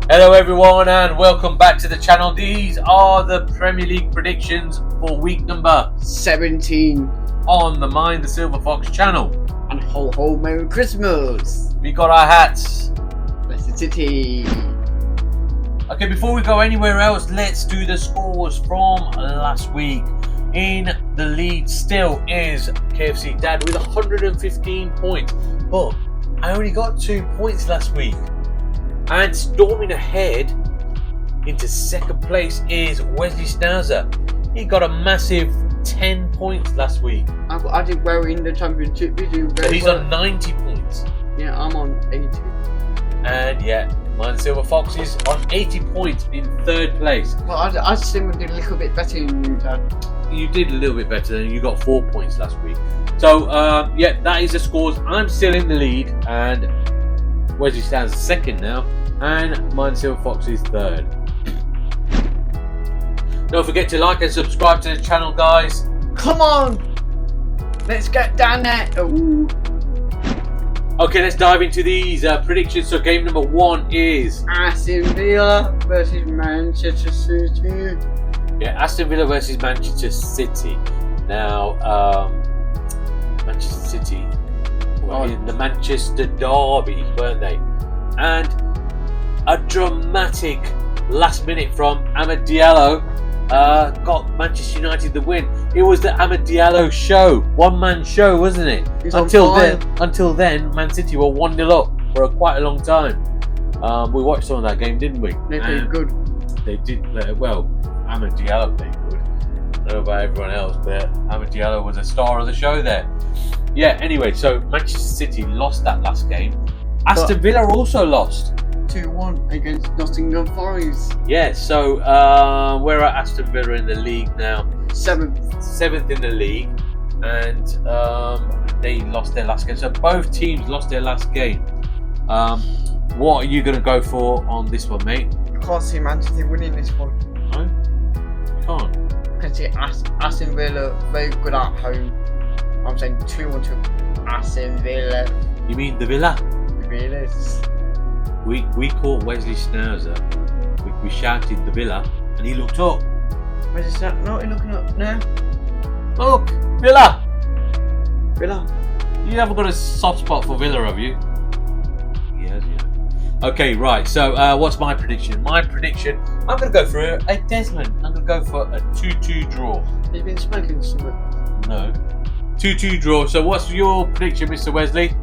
Hello everyone and welcome back to the channel. These are the Premier League predictions for week number 17 on the Mind the Silver Fox channel. and ho Merry Christmas. We got our hats. Leicester City. Okay, before we go anywhere else, let's do the scores from last week. In the lead still is KFC Dad with 115 points, but I only got 2 points last week. And storming ahead into second place is Wesley Schnauzer. He got a massive 10 points last week. I did well in the championship. So he's on 90 points. Yeah, I'm on 80. And yeah, Mind the Silver Fox is on 80 points in third place. Well, I still did a little bit better than you, Dad. You did a little bit better than you got 4 points last week. So yeah, that is the scores. I'm still in the lead and Wesley stands second now, and Mind Silver Fox is third. Don't forget to like and subscribe to the channel, guys. Come on! Let's get down there. Ooh. Okay, let's dive into these predictions. So game number 1 is Aston Villa versus Manchester City. yeah, Aston Villa versus Manchester City. Now, Manchester City were in the Manchester Derby, weren't they? And a dramatic last minute from Amad Diallo got Manchester United the win. It was the Amad Diallo show, one-man show, wasn't it? Until then, Man City were 1-0 up for quite a long time. We watched some of that game, didn't we? They played good. They did play well. Amad Diallo played good. I don't know about everyone else, but Amad Diallo was a star of the show there. Yeah, anyway, so Manchester City lost that last game. Aston Villa also lost 2-1 against Nottingham Forest. Yeah, so we're at Aston Villa in the league now. 7th in the league, and they lost their last game. So both teams lost their last game. What are you going to go for on this one, mate? I can't see Manchester winning this one. No? You can't? I can see Aston Villa very good at home. I'm saying 2-1 to Aston Villa. You mean the Villa? The Villas. We caught Wesley Schnauzer. We shouted the Villa, and he looked up. Where's it at? No, you're looking up now. Look, Villa! Villa. You haven't got a soft spot for Villa, have you? Yes, yeah. Okay, right. So, what's my prediction? My prediction, I'm going to go for a Desmond. I'm going to go for a 2-2 draw. He's been smoking something. No. 2-2 draw. So, what's your prediction, Mr. Wesley?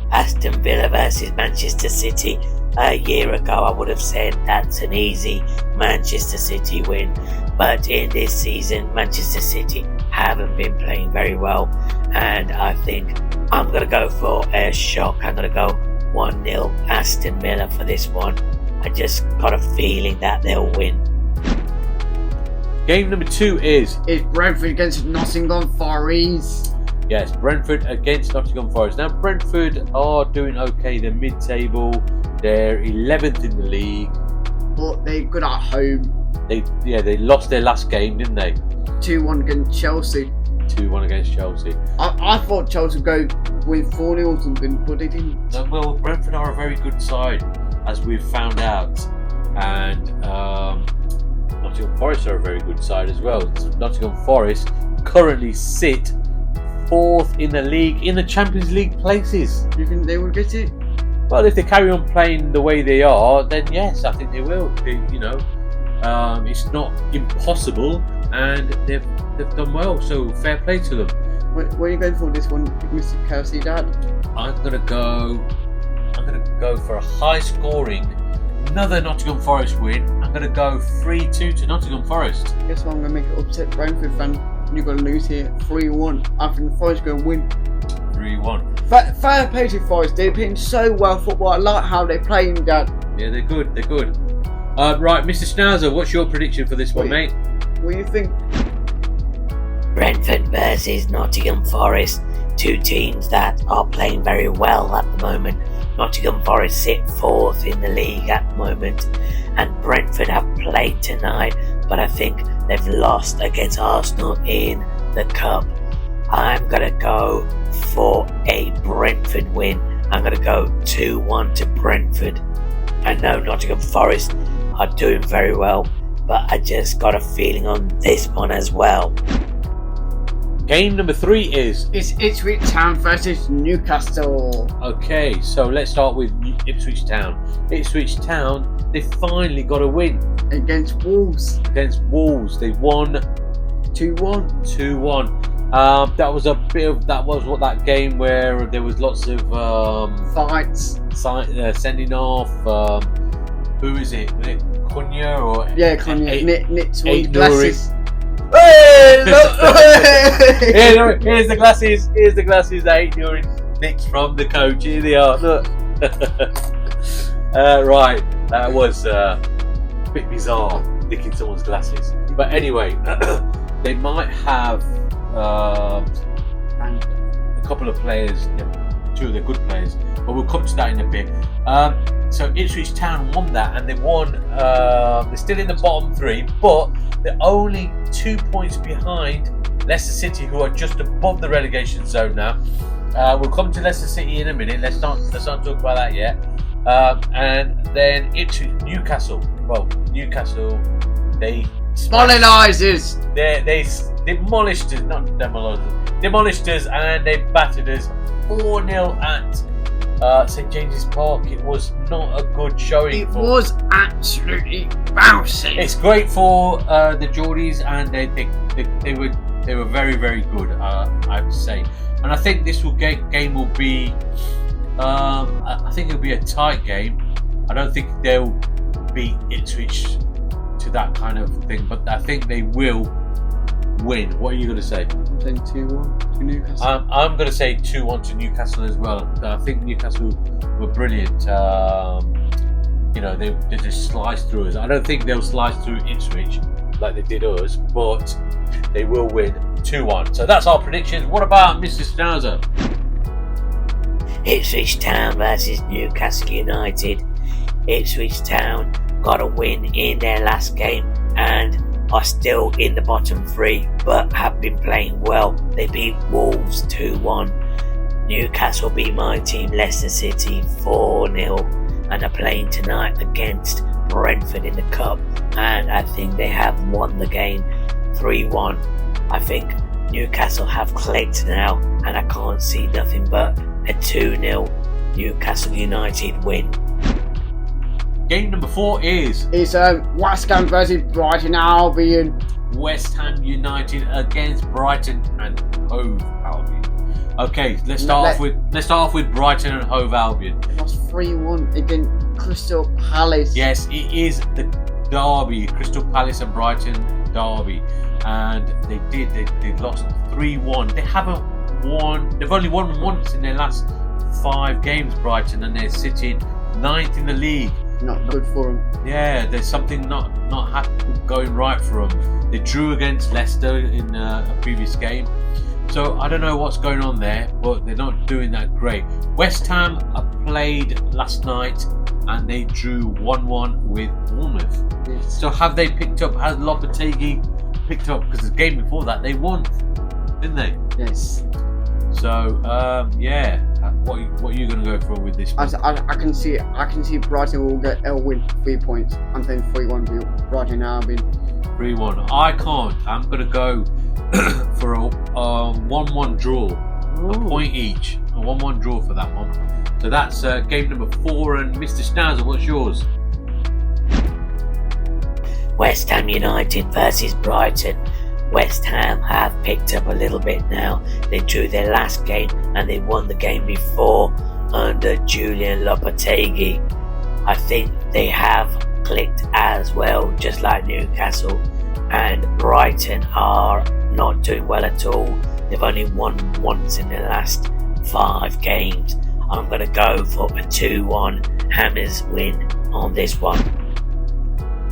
Aston Villa versus Manchester City. A year ago I would have said that's an easy Manchester City win, but in this season Manchester City haven't been playing very well, and I think I'm going to go for a shock. I'm going to go 1-0 Aston Villa for this one. I just got a feeling that they'll win. Game number 2 is Bradford against Nottingham Forest. yes, Brentford against Nottingham Forest. Now Brentford are doing okay. They're mid-table. They're 11th in the league. But they're good at home. They lost their last game, didn't they? 2-1 against Chelsea. 2-1 against Chelsea. I thought Chelsea would go with 4-0 or something, but they didn't. Well, Brentford are a very good side, as we've found out. And Nottingham Forest are a very good side as well. Nottingham Forest currently sit 4th in the league, in the Champions League places. Do you think they will get it? Well, if they carry on playing the way they are, then yes, I think they will. It's not impossible, and they've done well. So fair play to them. What are you going for this one, Mr. KFC Dad? I'm gonna go for a high scoring, another Nottingham Forest win. I'm gonna go 3-2 to Nottingham Forest. Guess what? I'm gonna make it upset Brentford fan. You're gonna lose here 3-1. I think Forest gonna win. 3-1. Fair play to Forest. They're playing so well football. I like how they're playing, Dad. Yeah, they're good. Right, Mr. Schnauzer, what's your prediction for this one, mate? What do you think? Brentford versus Nottingham Forest. Two teams that are playing very well at the moment. Nottingham Forest sit 4th in the league at the moment, and Brentford have played tonight, but I think they've lost against Arsenal in the Cup. I'm going to go for a Brentford win. I'm going to go 2-1 to Brentford. I know Nottingham Forest are doing very well, but I just got a feeling on this one as well. Game number 3 is... It's Ipswich Town versus Newcastle. Okay, so let's start with Ipswich Town. Ipswich Town, they finally got a win. Against Wolves. Against Wolves. They won 2-1. 2-1. That was that game where there was lots of Fights. sending off. Who is it? Was it Cunha or Cunha. Nick's eight glasses. Hey, look! Here's the glasses. Here's the glasses. That 8 during Nick's from the coach. Here they are. Look. Right. That was a bit bizarre, nicking someone's glasses. But anyway, they might have a couple of players, two of the good players, but we'll come to that in a bit. So Ipswich Town won that, and they won. They're still in the bottom 3, but they're only 2 points behind Leicester City, who are just above the relegation zone now. We'll come to Leicester City in a minute. Let's not talk about that yet. And then Newcastle. Well, Newcastle, they Molynizers. They demolished us, not demolished us, and they battered us 4-0 at St James's Park. It was not a good showing. It was absolutely bouncing. It's great for the Geordies, and they were very, very good. I have to say, and I think this game will be. I think it'll be a tight game. I don't think they'll beat Ipswich to that kind of thing, but I think they will win. What are you going to say? I'm saying 2-1 to Newcastle. I'm going to say 2-1 to Newcastle as well. I think Newcastle were brilliant. They just sliced through us. I don't think they'll slice through Ipswich like they did us, but they will win 2-1. So that's our predictions. What about Mr. Schnauzer? Ipswich Town versus Newcastle United. Ipswich Town got a win in their last game and are still in the bottom 3, but have been playing well. They beat Wolves 2-1. Newcastle beat my team Leicester City 4-0 and are playing tonight against Brentford in the Cup, and I think they have won the game 3-1. I think Newcastle have clicked now, and I can't see nothing but a 2-0 Newcastle United win. Game number 4 is... It's West Ham versus Brighton Albion. West Ham United against Brighton and Hove Albion. Okay, let's start off with Brighton and Hove Albion. That's 3-1 against Crystal Palace. Yes, it is the derby, Crystal Palace and Brighton derby, and they lost 3-1. They haven't won. They've only won once in their last 5 games, Brighton, and they're sitting 9th in the league. Not good for them. Yeah, there's something not going right for them. They drew against Leicester in a previous game, so I don't know what's going on there, but they're not doing that great. West Ham played last night and they drew 1-1 with Bournemouth. Yes. So have they picked up? Has Lopetegui picked up? Because the game before that they won, didn't they? Yes. So what are you going to go for with this one? I can see Brighton will get a win 3 points. I'm saying 3-1 to Brighton Albion. 3-1. I can't. I'm going to go for a 1-1 draw. Ooh. A point each. A 1-1 draw for that one. So that's game number 4. And Mr. Schnauzer, what's yours? West Ham United versus Brighton. West Ham have picked up a little bit now. They drew their last game and they won the game before under Julian Lopetegui. I think they have clicked as well, just like Newcastle. And Brighton are not doing well at all. They've only won once in their last 5 games. I'm going to go for a 2-1 Hammers win on this one.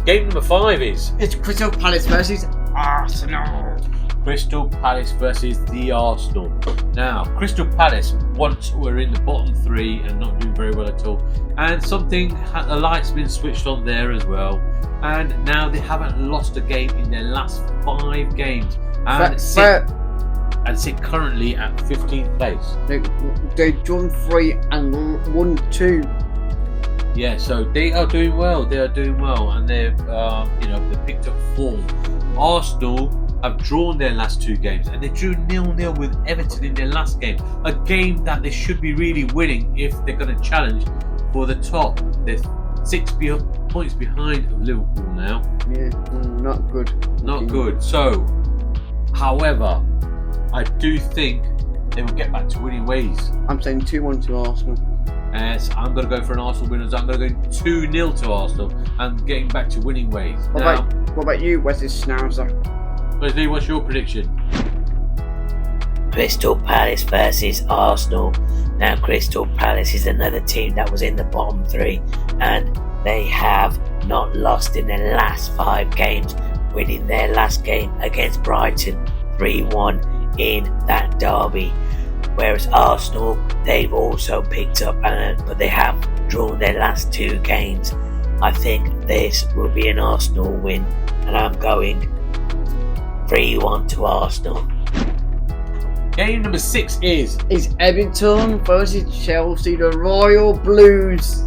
Game number 5 is... It's Crystal Palace versus Arsenal. Crystal Palace versus the Arsenal. Now, Crystal Palace once were in the bottom 3 and not doing very well at all. And the light's been switched on there as well. And now they haven't lost a game in their last 5 games. And and sit currently at 15th place. They've drawn 3 and won 2. Yeah, so they are doing well. And they've they picked up form. Arsenal have drawn their last 2 games, and they drew 0-0 with Everton in their last game. A game that they should be really winning if they're going to challenge for the top. They're 6 points behind Liverpool now. Yeah, not good. Not good. So, however, I do think they will get back to winning ways. I'm saying 2-1 to Arsenal. So I'm going to go for an Arsenal win. I'm going to go 2-0 to Arsenal and getting back to winning ways. What about you, Wesley Schnauzer? Wesley, what's your prediction? Crystal Palace versus Arsenal. Now, Crystal Palace is another team that was in the bottom 3, and they have not lost in their last 5 games, winning their last game against Brighton 3-1 in that derby. Whereas Arsenal, they've also picked up, but they have drawn their last 2 games. I think this will be an Arsenal win, and I'm going 3-1 to Arsenal. Game number 6 is Everton versus Chelsea, the Royal Blues.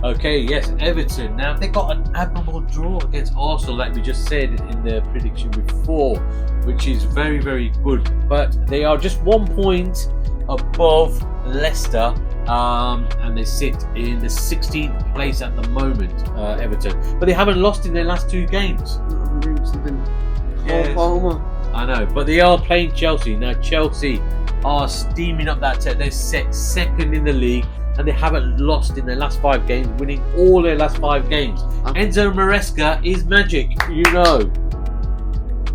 Okay, yes, Everton. Now, they got an admirable draw against Arsenal, like we just said in the prediction before, which is very, very good. But they are just 1 point above Leicester, and they sit in the 16th place at the moment, Everton. But they haven't lost in their last 2 games. Yes. I know, but they are playing Chelsea. Now, Chelsea are steaming up that They're set second in the league, and they haven't lost in their last 5 games, winning all their last 5 games. Enzo Maresca is magic, you know.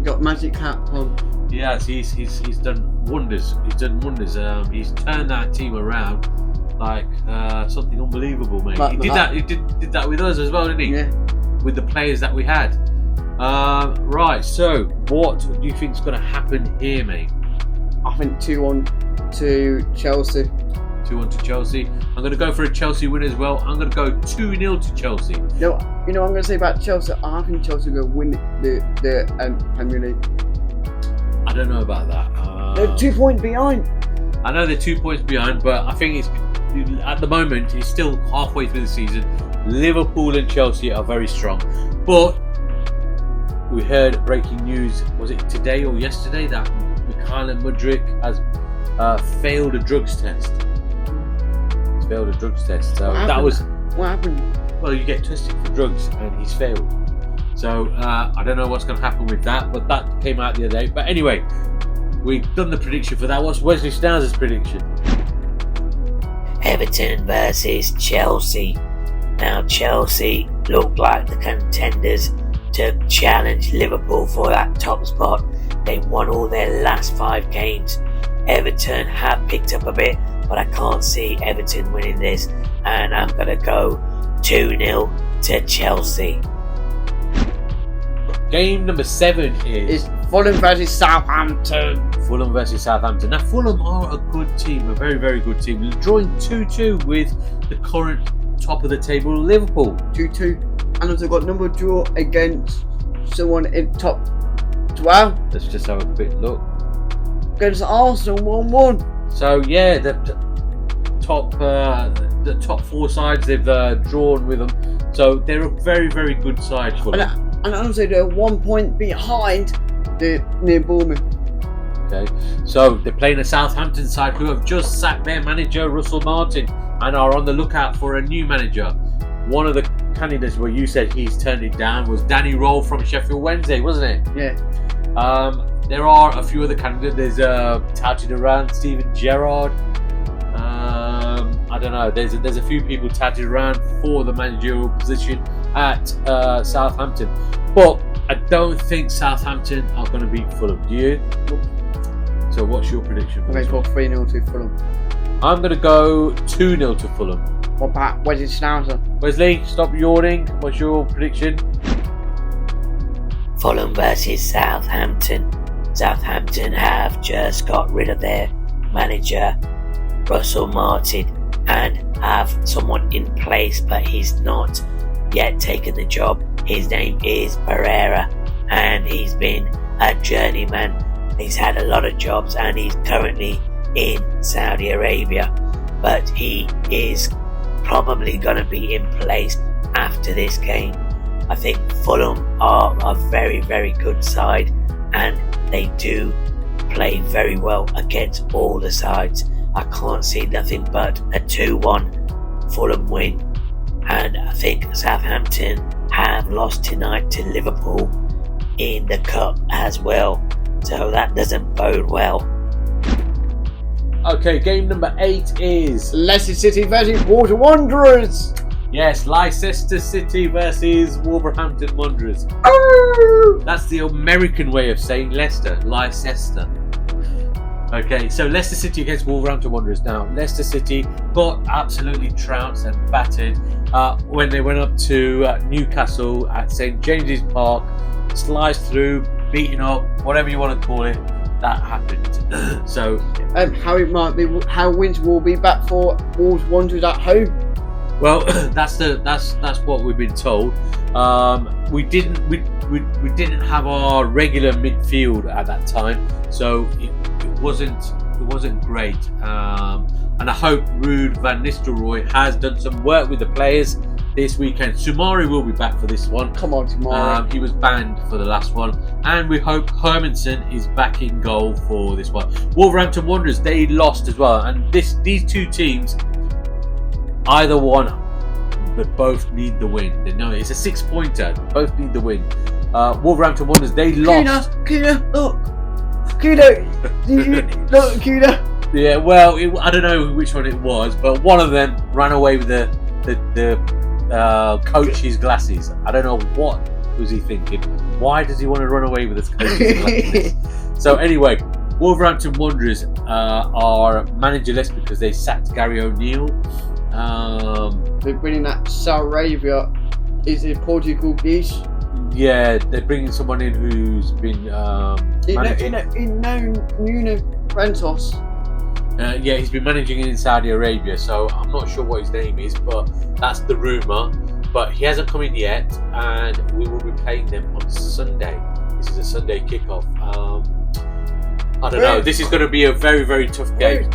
Got magic hat on. Yes, he's done wonders. He's done wonders. He's turned that team around like something unbelievable, mate. He did that with us as well, didn't he? Yeah. With the players that we had. Right. So, what do you think is going to happen here, mate? I think 2-1 to Chelsea. 2-1 to Chelsea. I'm going to go for a Chelsea win as well. I'm going to go 2-0 to Chelsea. You know what I'm going to say about Chelsea? I think Chelsea will win the Premier League. I don't know about that. They're 2 points behind. I know they're 2 points behind, but I think it's at the moment it's still halfway through the season. Liverpool and Chelsea are very strong, but we heard breaking news. Was it today or yesterday that Mikhail Mudryk has failed a drugs test? He's failed a drugs test. So What happened? Well, you get tested for drugs, and he's failed. So I don't know what's going to happen with that, but that came out the other day. But anyway, we've done the prediction for that. What's Wesley Schnauzer's prediction? Everton versus Chelsea. Now, Chelsea look like the contenders to challenge Liverpool for that top spot. They won all their last 5 games. Everton have picked up a bit, but I can't see Everton winning this, and I'm going to go 2-0 to Chelsea. Game number 7 is Fulham versus Southampton. Fulham versus Southampton. Now, Fulham are a good team, a very, very good team. They're drawing 2-2 with the current top of the table, Liverpool. 2-2. And also got number draw against someone in top 12. Let's just have a quick look. Against Arsenal 1-1. So yeah, the top 4 sides they've drawn with them. So they're a very, very good side for them. And also they're 1 point behind near Bournemouth. Okay, so they're playing a Southampton side who have just sacked their manager Russell Martin and are on the lookout for a new manager. One of the candidates where you said he's turned it down was Danny Rowe from Sheffield Wednesday, wasn't it? Yeah. There are a few other candidates. There's touted around Steven Gerrard. I don't know. There's a few people touted around for the managerial position at Southampton, but I don't think Southampton are going to beat Fulham. Do you? Nope. So what's your prediction? I'm going to go 3-0 to Fulham. I'm going to go 2-0 to Fulham. What about Wesley Schnauzer? Wesley, stop yawning. What's your prediction? Fulham versus Southampton. Southampton have just got rid of their manager, Russell Martin, and have someone in place, but he's not yet taken the job. His name is Pereira, and he's been a journeyman He's had a lot of jobs and he's currently in Saudi Arabia, but he is probably going to be in place after this game. I think Fulham are a very, very good side, and they do play very well against all the sides. I can't see nothing but a 2-1 Fulham win. And I think Southampton have lost tonight to Liverpool in the cup as well, so that doesn't bode well. Okay, game number 8 is Leicester City versus Wolverhampton Wanderers. yes, Leicester City versus Wolverhampton Wanderers. Oh! That's the American way of saying Leicester, Leicester. Okay, so Leicester City against Wolverhampton Wanderers. Now, Leicester City got absolutely trounced and battered when they went up to Newcastle at St James's Park, sliced through, beaten up, whatever you want to call it. That happened. So, how wins will be back for Wolves Wanderers at home. well, that's what we've been told. We didn't have our regular midfield at that time, so it wasn't great. And I hope Ruud van Nistelrooy has done some work with the players this weekend. Sumari will be back for this one. Come on, Sumari. He was banned for the last one, and we hope Hermansen is back in goal for this one. Wolverhampton Wanderers, they lost as well, and these two teams, either one, but both need the win. They know it's a 6-pointer. Both need the win. Wolverhampton Wanderers, they lost. Kuna, look. Look, Kuna. Yeah, well, I don't know which one it was, but one of them ran away with the coach's glasses. I don't know what was he thinking. Why does he want to run away with his coach's glasses? So anyway, Wolverhampton Wanderers are managerless because they sacked Gary O'Neill. They're bringing that Saudi Arabia. Is it Portuguese? Yeah, they're bringing someone in who's been managing. Nuno Santos. Yeah, he's been managing in Saudi Arabia, so I'm not sure what his name is, but that's the rumour. But he hasn't come in yet, and we will be playing them on Sunday. This is a Sunday kickoff. I don't know. This is going to be a very, very tough game.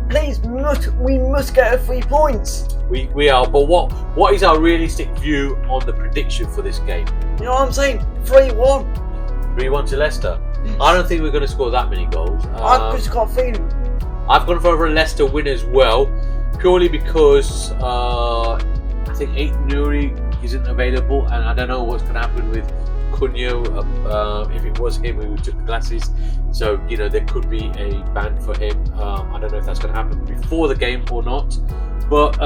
Please, we must get 3 points. We are, but what is our realistic view on the prediction for this game? You know what I'm saying? 3-1. 3-1 to Leicester. I don't think we're going to score that many goals. I've just got a feeling. I've gone for a Leicester win as well, purely because I think Aitan Nuri isn't available, and I don't know what's going to happen with Cunha if it was him who took the glasses. So, there could be a ban for him. I don't know if that's going to happen before the game or not. But,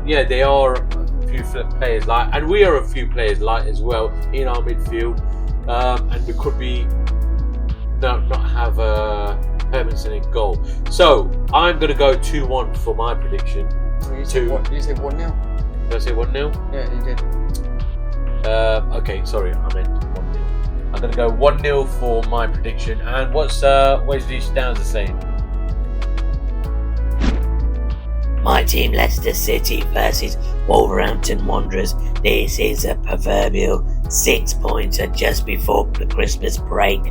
yeah, they are a few players light, and we are a few players light as well in our midfield. And we could be not have Hermansen in goal. So, I'm going to go 2-1 for my prediction. You said 1-0. Did I say 1-0? Yeah, you did. Okay, sorry, I meant 1-0. I'm going to go 1-0 for my prediction. And what's Wesley Schnauzer saying? My team, Leicester City versus Wolverhampton Wanderers. This is a proverbial 6-pointer just before the Christmas break.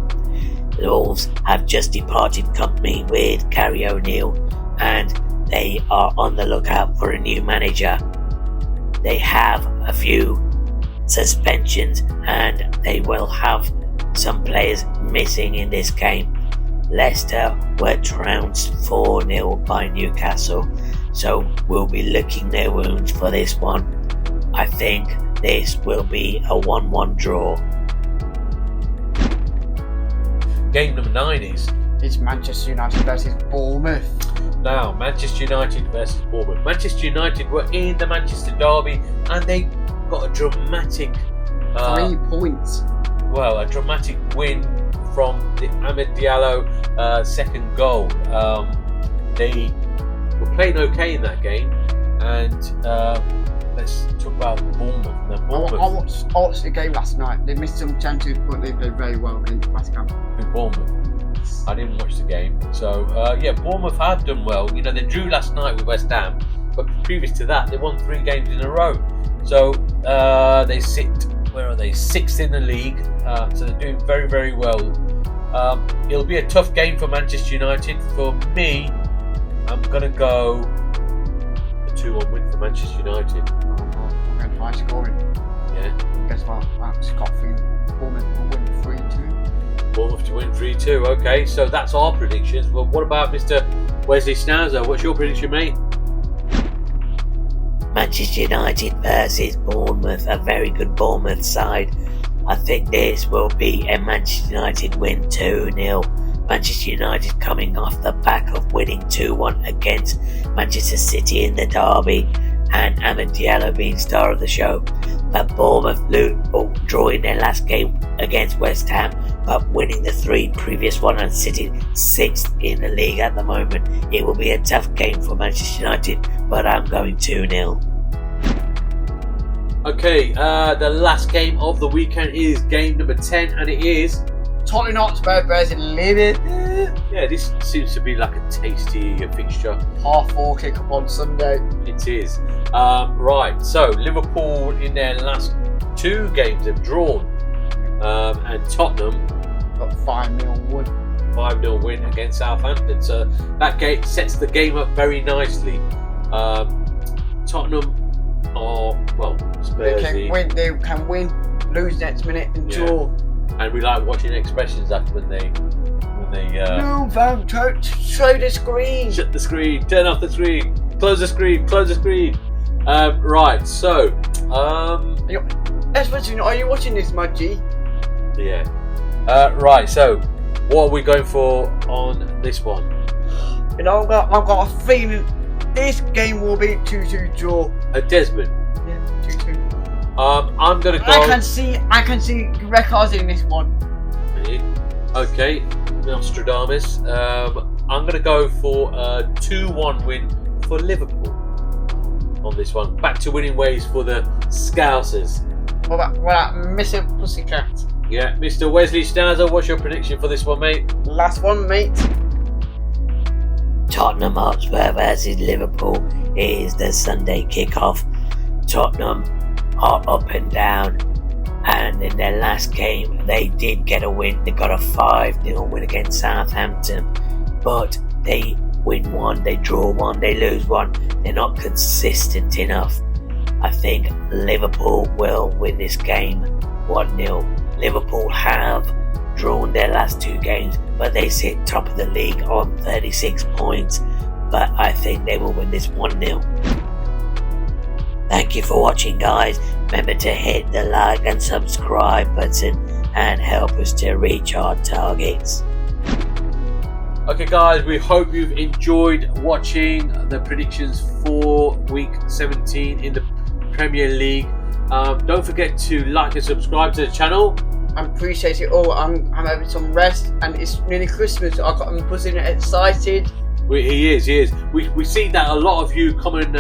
The Wolves have just departed company with Gary O'Neill, and they are on the lookout for a new manager. They have a few suspensions, and they will have some players missing in this game. Leicester were trounced 4-0 by Newcastle, so we'll be licking their wounds for this one. I think this will be a 1-1 draw. Game number 9 is... It's Manchester United versus Bournemouth. Now, Manchester United versus Bournemouth. Manchester United were in the Manchester derby, and they got a dramatic... 3 points. Well, a dramatic win from the Ahmed Diallo second goal. They were playing okay in that game, and let's talk about Bournemouth. Now, Bournemouth. I watched the game last night. They missed some chances, but they played very well against West Ham. With Bournemouth. I didn't watch the game. So, yeah, Bournemouth have done well. They drew last night with West Ham, but previous to that, they won 3 games in a row. So, they sit, where are they? 6th in the league. So they're doing very, very well. It'll be a tough game for Manchester United. For me, I'm going to go a 2-1 win for Manchester United. I'm going high scoring. Yeah. Guess what? I'm Scott Bournemouth will win 3-2. Bournemouth to win 3-2. Okay, so that's our predictions. But what about Mr. Wesley Schnauzer? What's your prediction, mate? Manchester United versus Bournemouth, a very good Bournemouth side. I think this will be a Manchester United win 2-0. Manchester United coming off the back of winning 2-1 against Manchester City in the derby, and Amad Diallo being star of the show. But Bournemouth drawing their last game against West Ham, but winning the 3 previous one and sitting 6th in the league at the moment. It will be a tough game for Manchester United, but I'm going 2-0. Okay, the last game of the weekend is game number 10, and it is Tottenham Hotspur versus Liverpool. Yeah, this seems to be like a tasty fixture. 4:30 kick-up on Sunday. It is. Right, so Liverpool in their last 2 games have drawn, and Tottenham got 5-0 win. 5-0 win against Southampton. So that game sets the game up very nicely. Tottenham are, well, Spurs. They can win, lose next minute and draw. And we like watching expressions after when they no, Van, show the screen. Shut the screen, turn off the screen, close the screen. Right, so are you watching this, my G? Yeah. Right, so what are we going for on this one? You know, I've got a feeling this game will be 2-2 draw. Desmond. Yeah, 2-2. I'm gonna go. I can see records in this one. Okay, Nostradamus. I'm gonna go for a 2-1 win for Liverpool on this one. Back to winning ways for the Scousers. What about Mr. Pussycat? Yeah, Mr. Wesley Schnauzer, what's your prediction for this one, mate? Last one, mate. Tottenham Hotspur versus Liverpool is the Sunday kickoff. Tottenham are up and down, and in their last game they did get a win. They got a 5-0 win against Southampton, but they win 1, they draw 1, they lose 1. They're not consistent enough. I think Liverpool will win this game 1-0. Liverpool have drawn their last 2 games, but they sit top of the league on 36 points, but I think they will win this 1-0. Thank you for watching, guys. Remember to hit the like and subscribe button and help us to reach our targets. Okay, guys, we hope you've enjoyed watching the predictions for week 17 in the Premier League. Don't forget to like and subscribe to the channel. I appreciate it all. I'm having some rest, and it's nearly Christmas. I'm pushing it excited. He is. We see that a lot of you come and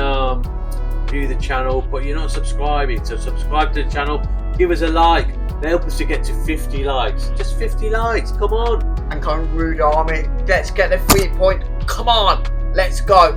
view the channel, but you're not subscribing. So subscribe to the channel, give us a like. They help us to get to 50 likes. Just 50 likes. Come on. And come Rude Army. Let's get the 3 point. Come on. Let's go.